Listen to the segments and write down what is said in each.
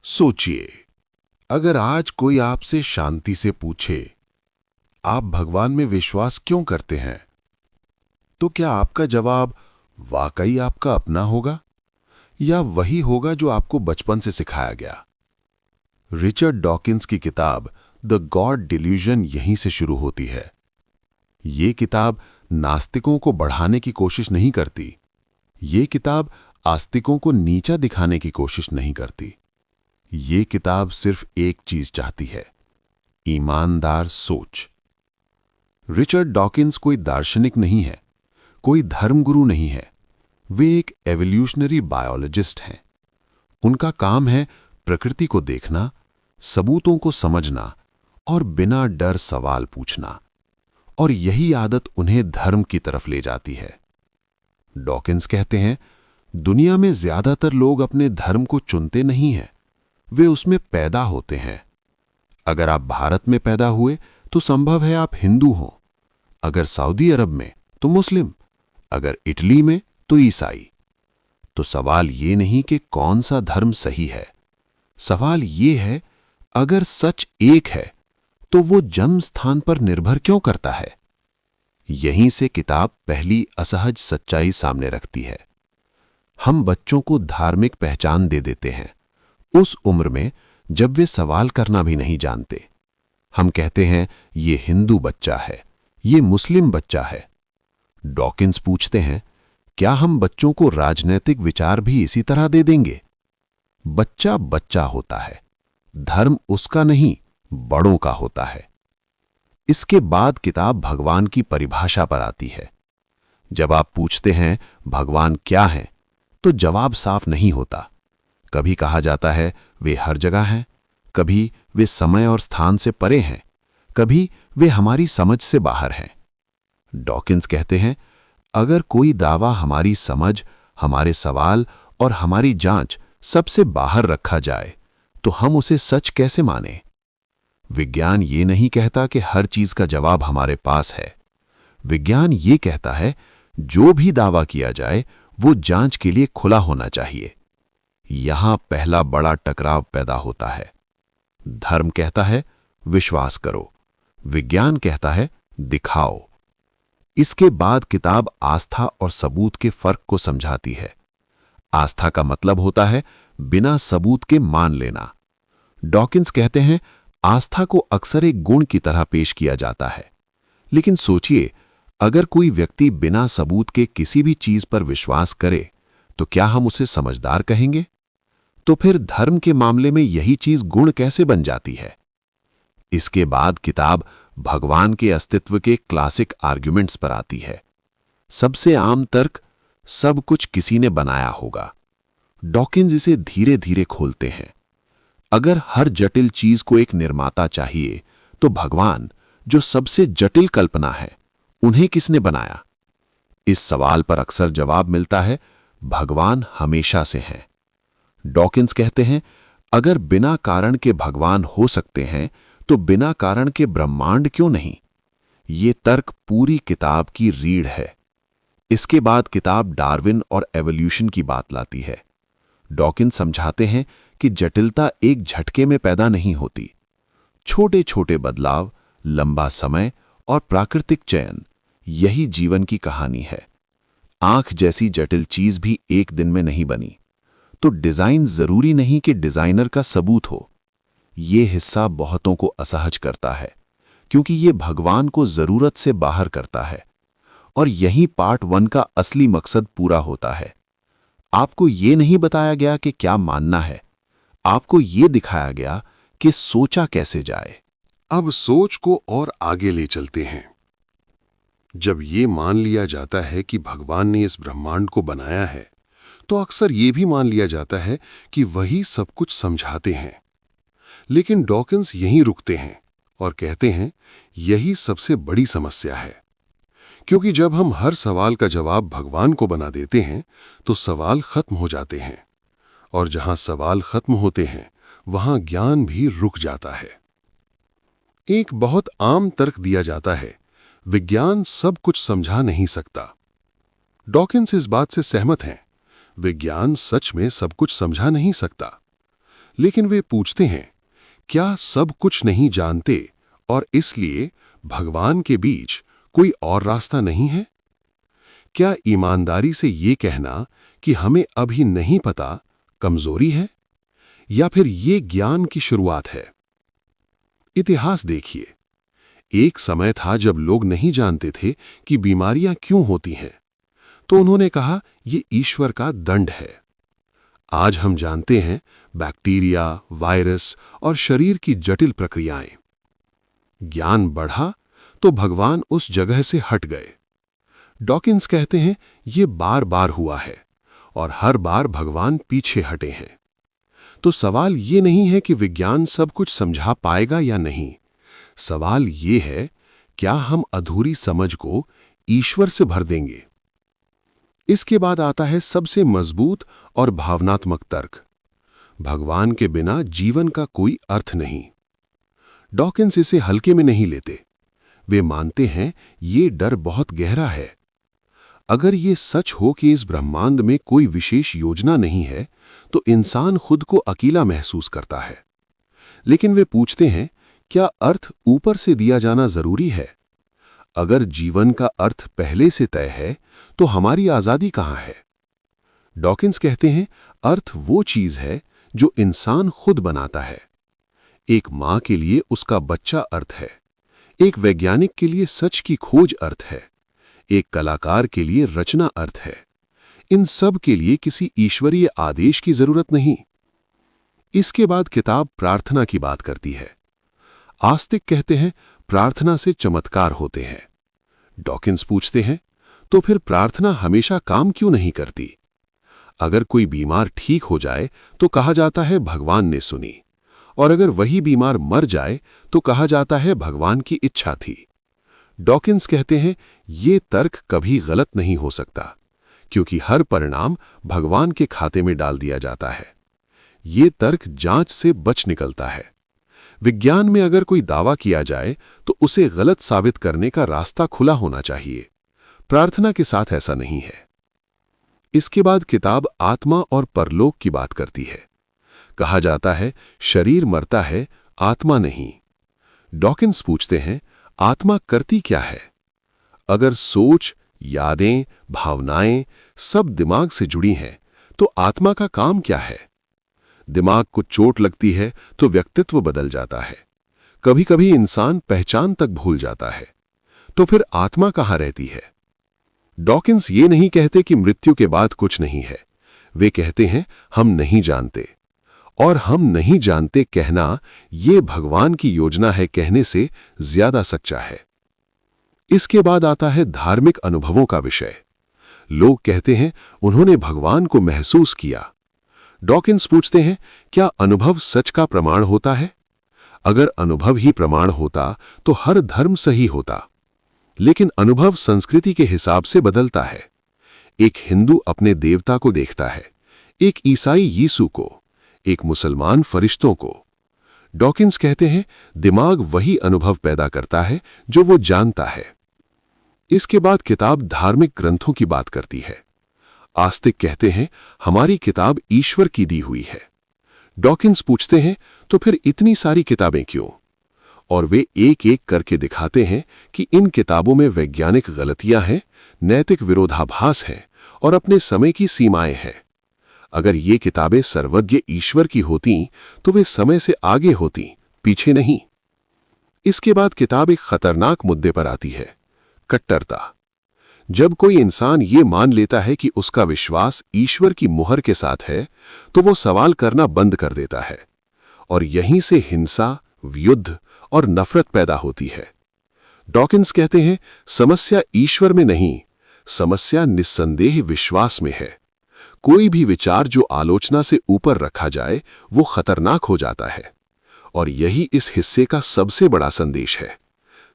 सोचिए, अगर आज कोई आपसे शांति से पूछे, आप भगवान में विश्वास क्यों करते हैं, तो क्या आपका जवाब वाकई आपका अपना होगा या वही होगा जो आपको बचपन से सिखाया गया? रिचर्ड डॉकिंस की किताब द गॉड डिल्यूजन यहीं से शुरू होती है। ये किताब नास्तिकों को बढ़ाने की कोशिश नहीं करती। ये किताब आस्तिकों को नीचा दिखाने की कोशिश नहीं करती। ये किताब सिर्फ एक चीज चाहती है, ईमानदार सोच। रिचर्ड डॉकिंस कोई दार्शनिक नहीं है, कोई धर्मगुरु नहीं है। वे एक एवोल्यूशनरी बायोलॉजिस्ट हैं। उनका काम है प्रकृति को देखना, सबूतों को समझना और बिना डर सवाल पूछना। और यही आदत उन्हें धर्म की तरफ ले जाती है। डॉकिंस कहते हैं, दुनिया में ज्यादातर लोग अपने धर्म को चुनते नहीं हैं, वे उसमें पैदा होते हैं। अगर आप भारत में पैदा हुए तो संभव है आप हिंदू हों, अगर सऊदी अरब में तो मुस्लिम, अगर इटली में तो ईसाई। तो सवाल ये नहीं कि कौन सा धर्म सही है, सवाल ये है अगर सच एक है तो वो जन्म स्थान पर निर्भर क्यों करता है? यहीं से किताब पहली असहज सच्चाई सामने रखती है। हम बच्चों को धार्मिक पहचान दे देते हैं उस उम्र में जब वे सवाल करना भी नहीं जानते। हम कहते हैं ये हिंदू बच्चा है, ये मुस्लिम बच्चा है। डॉकिंस पूछते हैं, क्या हम बच्चों को राजनैतिक विचार भी इसी तरह दे देंगे? बच्चा बच्चा होता है, धर्म उसका नहीं, बड़ों का होता है। इसके बाद किताब भगवान की परिभाषा पर आती है। जब आप पूछते हैं भगवान क्या है, तो जवाब साफ नहीं होता। कभी कहा जाता है वे हर जगह हैं, कभी वे समय और स्थान से परे हैं, कभी वे हमारी समझ से बाहर हैं। डॉकिंस कहते हैं, अगर कोई दावा हमारी समझ, हमारे सवाल और हमारी जांच सबसे बाहर रखा जाए तो हम उसे सच कैसे माने? विज्ञान ये नहीं कहता कि हर चीज का जवाब हमारे पास है। विज्ञान ये कहता है जो भी दावा किया जाए वो जांच के लिए खुला होना चाहिए। यहां पहला बड़ा टकराव पैदा होता है। धर्म कहता है विश्वास करो, विज्ञान कहता है दिखाओ। इसके बाद किताब आस्था और सबूत के फर्क को समझाती है। आस्था का मतलब होता है बिना सबूत के मान लेना। डॉकिंस कहते हैं आस्था को अक्सर एक गुण की तरह पेश किया जाता है। लेकिन सोचिए, अगर कोई व्यक्ति बिना सबूत के किसी भी चीज पर विश्वास करे तो क्या हम उसे समझदार कहेंगे? तो फिर धर्म के मामले में यही चीज गुण कैसे बन जाती है? इसके बाद किताब भगवान के अस्तित्व के क्लासिक आर्ग्यूमेंट्स पर आती है। सबसे आम तर्क, सब कुछ किसी ने बनाया होगा। डॉकिंस इसे धीरे धीरे खोलते हैं। अगर हर जटिल चीज को एक निर्माता चाहिए, तो भगवान, जो सबसे जटिल कल्पना है, उन्हें किसने बनाया? इस सवाल पर अक्सर जवाब मिलता है, भगवान हमेशा से हैं। डॉकिंस कहते हैं, अगर बिना कारण के भगवान हो सकते हैं तो बिना कारण के ब्रह्मांड क्यों नहीं? ये तर्क पूरी किताब की रीढ़ है। इसके बाद किताब डार्विन और एवोल्यूशन की बात लाती है। डॉकिंस समझाते हैं कि जटिलता एक झटके में पैदा नहीं होती। छोटे छोटे बदलाव, लंबा समय और प्राकृतिक चयन, यही जीवन की कहानी है। आंख जैसी जटिल चीज भी एक दिन में नहीं बनी। तो डिजाइन जरूरी नहीं कि डिजाइनर का सबूत हो। ये हिस्सा बहुतों को असहज करता है, क्योंकि ये भगवान को जरूरत से बाहर करता है। और यही पार्ट 1 का असली मकसद पूरा होता है। आपको ये नहीं बताया गया कि क्या मानना है, आपको ये दिखाया गया कि सोचा कैसे जाए। अब सोच को और आगे ले चलते हैं। जब ये मान लिया जाता है कि भगवान ने इस ब्रह्मांड को बनाया है, तो अक्सर ये भी मान लिया जाता है कि वही सब कुछ समझाते हैं। लेकिन डॉकिंस यहीं रुकते हैं और कहते हैं, यही सबसे बड़ी समस्या है। क्योंकि जब हम हर सवाल का जवाब भगवान को बना देते हैं, तो सवाल खत्म हो जाते हैं। और जहां सवाल खत्म होते हैं, वहां ज्ञान भी रुक जाता है। एक बहुत आम तर्क दिया जाता है, विज्ञान सब कुछ समझा नहीं सकता। डॉकिंस इस बात से सहमत हैं, विज्ञान सच में सब कुछ समझा नहीं सकता। लेकिन वे पूछते हैं, क्या सब कुछ नहीं जानते और इसलिए भगवान के बीच कोई और रास्ता नहीं है? क्या ईमानदारी से ये कहना कि हमें अभी नहीं पता कमजोरी है, या फिर ये ज्ञान की शुरुआत है? इतिहास देखिए। एक समय था जब लोग नहीं जानते थे कि बीमारियां क्यों होती हैं, तो उन्होंने कहा ये ईश्वर का दंड है। आज हम जानते हैं बैक्टीरिया, वायरस और शरीर की जटिल प्रक्रियाएं। ज्ञान बढ़ा तो भगवान उस जगह से हट गए। डॉकिंस कहते हैं ये बार बार हुआ है और हर बार भगवान पीछे हटे हैं। तो सवाल ये नहीं है कि विज्ञान सब कुछ समझा पाएगा या नहीं। सवाल ये है, क्या हम अधूरी समझ को ईश्वर से भर देंगे? इसके बाद आता है सबसे मजबूत और भावनात्मक तर्क, भगवान के बिना जीवन का कोई अर्थ नहीं। डॉकिंस इसे हल्के में नहीं लेते। वे मानते हैं ये डर बहुत गहरा है। अगर ये सच हो कि इस ब्रह्मांड में कोई विशेष योजना नहीं है, तो इंसान खुद को अकेला महसूस करता है। लेकिन वे पूछते हैं, क्या अर्थ ऊपर से दिया जाना जरूरी है? अगर जीवन का अर्थ पहले से तय है, तो हमारी आजादी कहाँ है? डॉकिंस कहते हैं, अर्थ वो चीज है जो इंसान खुद बनाता है। एक मां के लिए उसका बच्चा अर्थ है, एक वैज्ञानिक के लिए सच की खोज अर्थ है, एक कलाकार के लिए रचना अर्थ है। इन सब के लिए किसी ईश्वरीय आदेश की जरूरत नहीं। इसके बाद किताब प्रार्थना की बात करती है। आस्तिक कहते हैं प्रार्थना से चमत्कार होते हैं। डॉकिंस पूछते हैं, तो फिर प्रार्थना हमेशा काम क्यों नहीं करती? अगर कोई बीमार ठीक हो जाए तो कहा जाता है भगवान ने सुनी, और अगर वही बीमार मर जाए तो कहा जाता है भगवान की इच्छा थी। डॉकिंस कहते हैं ये तर्क कभी गलत नहीं हो सकता, क्योंकि हर परिणाम भगवान के खाते में डाल दिया जाता है। ये तर्क जांच से बच निकलता है। विज्ञान में अगर कोई दावा किया जाए तो उसे गलत साबित करने का रास्ता खुला होना चाहिए। प्रार्थना के साथ ऐसा नहीं है। इसके बाद किताब आत्मा और परलोक की बात करती है। कहा जाता है शरीर मरता है, आत्मा नहीं। डॉकिंस पूछते हैं, आत्मा करती क्या है? अगर सोच, यादें, भावनाएं सब दिमाग से जुड़ी हैं, तो आत्मा का काम क्या है? दिमाग को चोट लगती है तो व्यक्तित्व बदल जाता है। कभी कभी इंसान पहचान तक भूल जाता है। तो फिर आत्मा कहाँ रहती है? डॉकिंस ये नहीं कहते कि मृत्यु के बाद कुछ नहीं है। वे कहते हैं हम नहीं जानते। और हम नहीं जानते कहना ये भगवान की योजना है कहने से ज्यादा सच्चा है। इसके बाद आता है धार्मिक अनुभवों का विषय। लोग कहते हैं उन्होंने भगवान को महसूस किया। डॉकिंस पूछते हैं, क्या अनुभव सच का प्रमाण होता है? अगर अनुभव ही प्रमाण होता तो हर धर्म सही होता। लेकिन अनुभव संस्कृति के हिसाब से बदलता है। एक हिंदू अपने देवता को देखता है, एक ईसाई यीशु को, एक मुसलमान फरिश्तों को। डॉकिंस कहते हैं दिमाग वही अनुभव पैदा करता है जो वो जानता है। इसके बाद किताब धार्मिक ग्रंथों की बात करती है। आस्तिक कहते हैं हमारी किताब ईश्वर की दी हुई है। डॉकिंस पूछते हैं, तो फिर इतनी सारी किताबें क्यों? और वे एक एक करके दिखाते हैं कि इन किताबों में वैज्ञानिक गलतियां हैं, नैतिक विरोधाभास हैं और अपने समय की सीमाएं हैं। अगर ये किताबें सर्वज्ञ ईश्वर की होतीं तो वे समय से आगे होतीं, पीछे नहीं। इसके बाद किताब एक खतरनाक मुद्दे पर आती है, कट्टरता। जब कोई इंसान ये मान लेता है कि उसका विश्वास ईश्वर की मुहर के साथ है, तो वो सवाल करना बंद कर देता है और यहीं से हिंसा, युद्ध और नफरत पैदा होती है। डॉकिंस कहते हैं समस्या ईश्वर में नहीं, समस्या निस्संदेह विश्वास में है। कोई भी विचार जो आलोचना से ऊपर रखा जाए वो खतरनाक हो जाता है। और यही इस हिस्से का सबसे बड़ा संदेश है।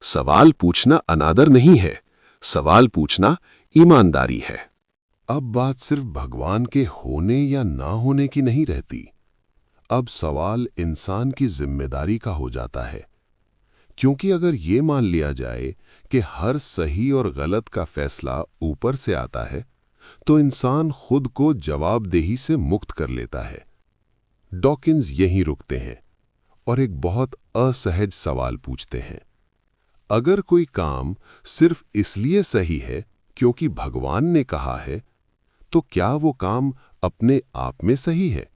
सवाल पूछना अनादर नहीं है, सवाल पूछना ईमानदारी है। अब बात सिर्फ भगवान के होने या ना होने की नहीं रहती। अब सवाल इंसान की जिम्मेदारी का हो जाता है। क्योंकि अगर ये मान लिया जाए कि हर सही और गलत का फैसला ऊपर से आता है, तो इंसान खुद को जवाबदेही से मुक्त कर लेता है। डॉकिंस यहीं रुकते हैं और एक बहुत असहज सवाल पूछते हैं। अगर कोई काम सिर्फ इसलिए सही है क्योंकि भगवान ने कहा है, तो क्या वो काम अपने आप में सही है?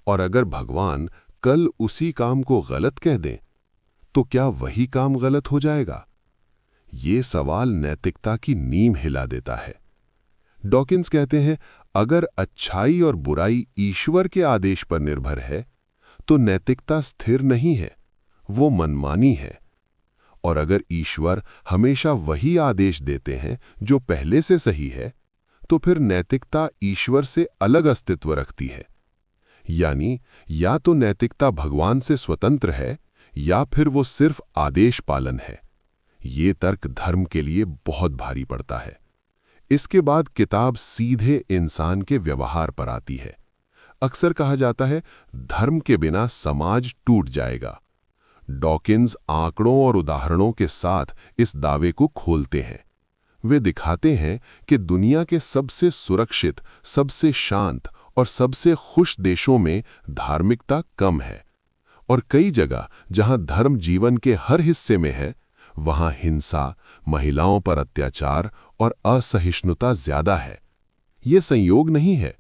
और अगर भगवान कल उसी काम को गलत कह दें, तो क्या वही काम गलत हो जाएगा? ये सवाल नैतिकता की नींव हिला देता है। डॉकिंस कहते हैं, अगर अच्छाई और बुराई ईश्वर के आदेश पर निर्भर है, तो नैतिकता स्थिर नहीं है, वो मनमानी है। और अगर ईश्वर हमेशा वही आदेश देते हैं जो पहले से सही है, तो फिर नैतिकता ईश्वर से अलग अस्तित्व रखती है। यानी या तो नैतिकता भगवान से स्वतंत्र है या फिर वो सिर्फ आदेश पालन है। ये तर्क धर्म के लिए बहुत भारी पड़ता है। इसके बाद किताब सीधे इंसान के व्यवहार पर आती है। अक्सर कहा जाता है, धर्म के बिना समाज टूट जाएगा। डॉकिंस आंकड़ों और उदाहरणों के साथ इस दावे को खोलते हैं। वे दिखाते हैं कि दुनिया के सबसे सुरक्षित, सबसे शांत और सबसे खुश देशों में धार्मिकता कम है, और कई जगह जहां धर्म जीवन के हर हिस्से में है, वहां हिंसा, महिलाओं पर अत्याचार और असहिष्णुता ज्यादा है। ये संयोग नहीं है।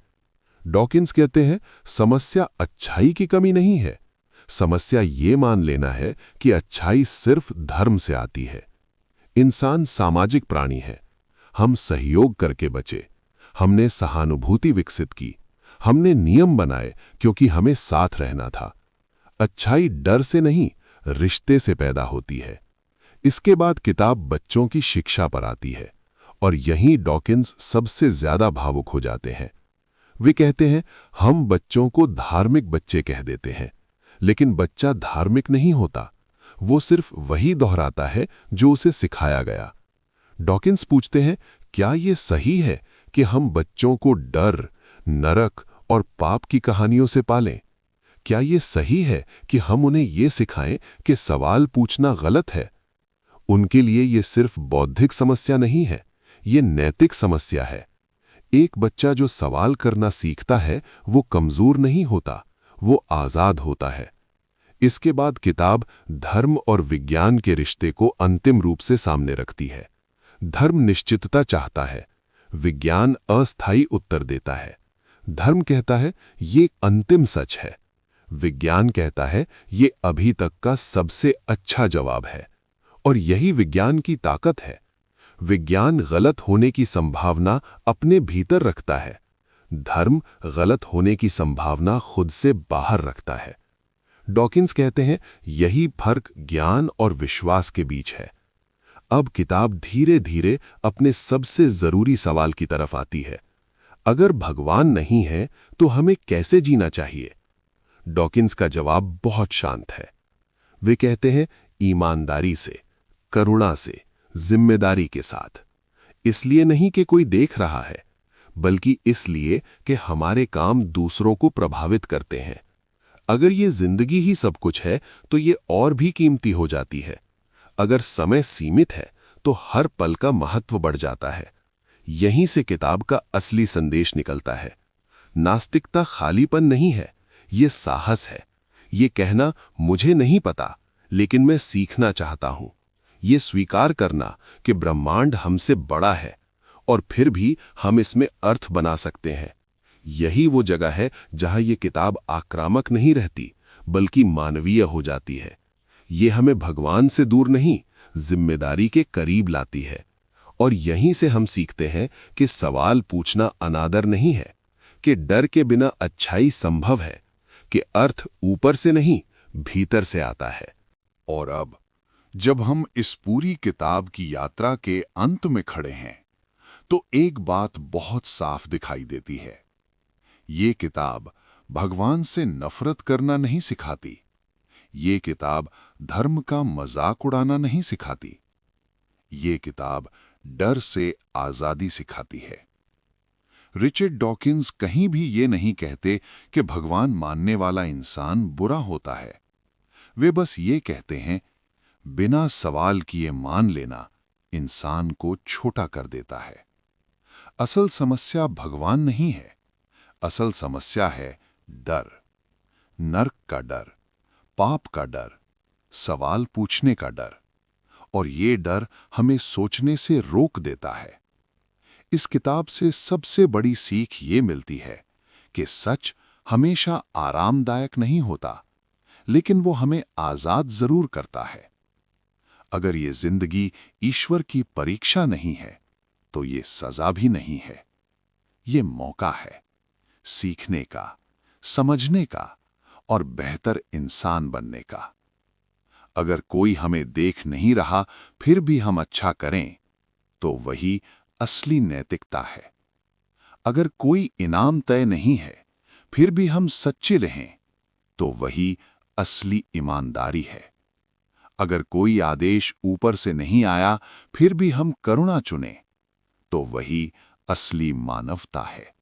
डॉकिंस कहते हैं, समस्या अच्छाई की कमी नहीं है, समस्या ये मान लेना है कि अच्छाई सिर्फ धर्म से आती है। इंसान सामाजिक प्राणी है। हम सहयोग करके बचे, हमने सहानुभूति विकसित की, हमने नियम बनाए क्योंकि हमें साथ रहना था। अच्छाई डर से नहीं, रिश्ते से पैदा होती है। इसके बाद किताब बच्चों की शिक्षा पर आती है, और यहीं डॉकिंस सबसे ज्यादा भावुक हो जाते हैं। वे कहते हैं, हम बच्चों को धार्मिक बच्चे कह देते हैं, लेकिन बच्चा धार्मिक नहीं होता, वो सिर्फ वही दोहराता है जो उसे सिखाया गया। डॉकिंस पूछते हैं, क्या ये सही है कि हम बच्चों को डर, नरक और पाप की कहानियों से पालें? क्या ये सही है कि हम उन्हें ये सिखाएं कि सवाल पूछना गलत है? उनके लिए ये सिर्फ बौद्धिक समस्या नहीं है, ये नैतिक समस्या है। एक बच्चा जो सवाल करना सीखता है, वो कमजोर नहीं होता, वो आजाद होता है। इसके बाद किताब धर्म और विज्ञान के रिश्ते को अंतिम रूप से सामने रखती है। धर्म निश्चितता चाहता है, विज्ञान अस्थायी उत्तर देता है। धर्म कहता है, ये अंतिम सच है। विज्ञान कहता है, ये अभी तक का सबसे अच्छा जवाब है। और यही विज्ञान की ताकत है। विज्ञान गलत होने की संभावना अपने भीतर रखता है, धर्म गलत होने की संभावना खुद से बाहर रखता है। डॉकिंस कहते हैं, यही फर्क ज्ञान और विश्वास के बीच है। अब किताब धीरे धीरे अपने सबसे जरूरी सवाल की तरफ आती है। अगर भगवान नहीं है, तो हमें कैसे जीना चाहिए? डॉकिंस का जवाब बहुत शांत है। वे कहते हैं, ईमानदारी से, करुणा से, जिम्मेदारी के साथ। इसलिए नहीं कि कोई देख रहा है, बल्कि इसलिए कि हमारे काम दूसरों को प्रभावित करते हैं। अगर ये जिंदगी ही सब कुछ है, तो ये और भी कीमती हो जाती है। अगर समय सीमित है, तो हर पल का महत्व बढ़ जाता है। यहीं से किताब का असली संदेश निकलता है। नास्तिकता खालीपन नहीं है, ये साहस है। ये कहना, मुझे नहीं पता, लेकिन मैं सीखना चाहता हूं। ये स्वीकार करना कि ब्रह्मांड हमसे बड़ा है, और फिर भी हम इसमें अर्थ बना सकते हैं। यही वो जगह है जहां ये किताब आक्रामक नहीं रहती, बल्कि मानवीय हो जाती है। ये हमें भगवान से दूर नहीं, जिम्मेदारी के करीब लाती है। और यहीं से हम सीखते हैं कि सवाल पूछना अनादर नहीं है, कि डर के बिना अच्छाई संभव है, कि अर्थ ऊपर से नहीं, भीतर से आता है। और अब जब हम इस पूरी किताब की यात्रा के अंत में खड़े हैं, तो एक बात बहुत साफ दिखाई देती है। ये किताब भगवान से नफरत करना नहीं सिखाती। ये किताब धर्म का मजाक उड़ाना नहीं सिखाती। ये किताब डर से आजादी सिखाती है। रिचर्ड डॉकिंस कहीं भी ये नहीं कहते कि भगवान मानने वाला इंसान बुरा होता है। वे बस ये कहते हैं, बिना सवाल किए मान लेना इंसान को छोटा कर देता है। असल समस्या भगवान नहीं है, असल समस्या है डर। नर्क का डर, पाप का डर, सवाल पूछने का डर। और ये डर हमें सोचने से रोक देता है। इस किताब से सबसे बड़ी सीख ये मिलती है कि सच हमेशा आरामदायक नहीं होता, लेकिन वो हमें आजाद जरूर करता है। अगर ये जिंदगी ईश्वर की परीक्षा नहीं है, तो ये सजा भी नहीं है। ये मौका है सीखने का, समझने का और बेहतर इंसान बनने का। अगर कोई हमें देख नहीं रहा फिर भी हम अच्छा करें, तो वही असली नैतिकता है। अगर कोई इनाम तय नहीं है फिर भी हम सच्चे रहें, तो वही असली ईमानदारी है। अगर कोई आदेश ऊपर से नहीं आया फिर भी हम करुणा चुनें, तो वही असली मानवता है।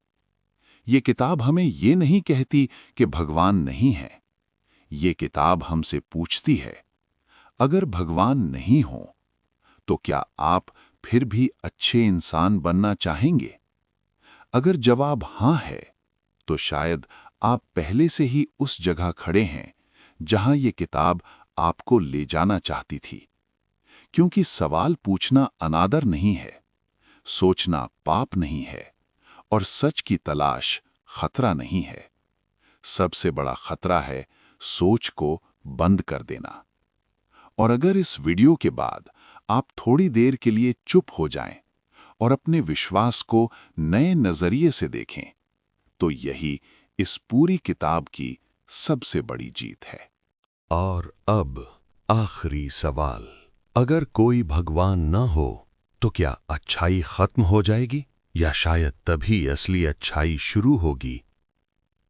ये किताब हमें ये नहीं कहती कि भगवान नहीं है। ये किताब हमसे पूछती है, अगर भगवान नहीं हो तो क्या आप फिर भी अच्छे इंसान बनना चाहेंगे? अगर जवाब हां है, तो शायद आप पहले से ही उस जगह खड़े हैं जहां ये किताब आपको ले जाना चाहती थी। क्योंकि सवाल पूछना अनादर नहीं है, सोचना पाप नहीं है, और सच की तलाश खतरा नहीं है। सबसे बड़ा खतरा है सोच को बंद कर देना। और अगर इस वीडियो के बाद आप थोड़ी देर के लिए चुप हो जाएं और अपने विश्वास को नए नजरिए से देखें, तो यही इस पूरी किताब की सबसे बड़ी जीत है। और अब आखिरी सवाल, अगर कोई भगवान न हो तो क्या अच्छाई खत्म हो जाएगी, या शायद तभी असली अच्छाई शुरू होगी?